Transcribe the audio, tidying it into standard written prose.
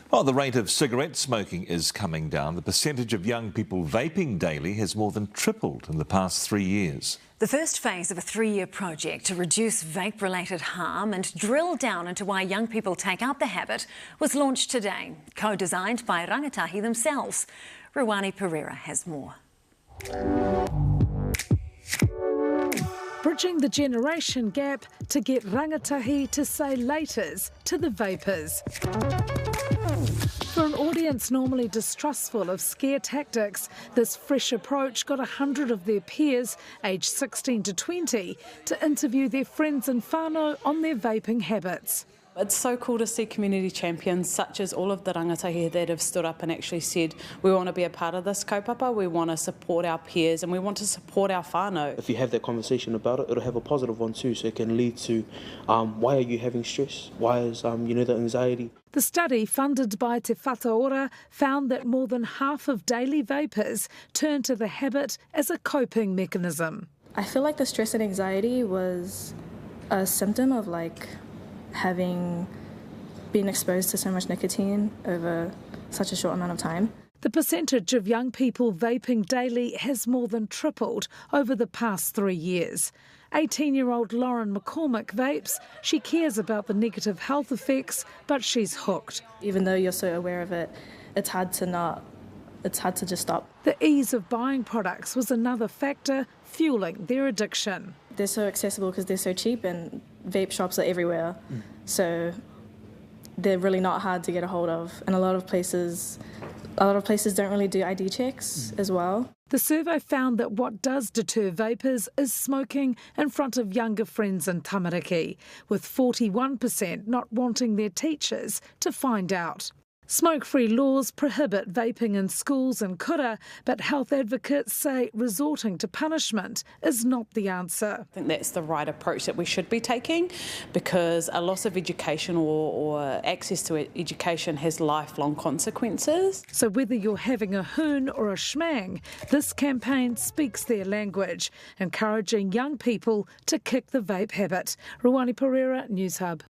Well, the rate of cigarette smoking is coming down. The percentage of young people vaping daily has more than tripled in the past 3 years. The first phase of a 3-year project to reduce vape-related harm and drill down into why young people take up the habit was launched today, co-designed by rangatahi themselves. Ruwani Pereira has more. Bridging the generation gap to get rangatahi to say laters to the vapers. For an audience normally distrustful of scare tactics, this fresh approach got 100 of their peers, aged 16 to 20, to interview their friends and whānau on their vaping habits. It's so cool to see community champions such as all of the rangatahi that have stood up and actually said, we want to be a part of this kaupapa, we want to support our peers and we want to support our whānau. If you have that conversation about it, it'll have a positive one too, so it can lead to why are you having stress? Why is, the anxiety? The study, funded by Te Whataora, found that more than half of daily vapers turn to the habit as a coping mechanism. I feel like the stress and anxiety was a symptom of having been exposed to so much nicotine over such a short amount of time. The percentage of young people vaping daily has more than tripled over the past 3 years. 18-year-old Lauren McCormick vapes. She cares about the negative health effects, but she's hooked. Even though you're so aware of it, it's hard to just stop. The ease of buying products was another factor fueling their addiction. They're so accessible because they're so cheap and vape shops are everywhere. So they're really not hard to get a hold of. And a lot of places don't really do ID checks as well. The survey found that what does deter vapers is smoking in front of younger friends in tamariki, with 41% not wanting their teachers to find out. Smoke-free laws prohibit vaping in schools and kura, but health advocates say resorting to punishment is not the answer. I think that's the right approach that we should be taking, because a loss of education or access to education has lifelong consequences. So whether you're having a hoon or a schmang, this campaign speaks their language, encouraging young people to kick the vape habit. Ruwani Pereira, Newshub.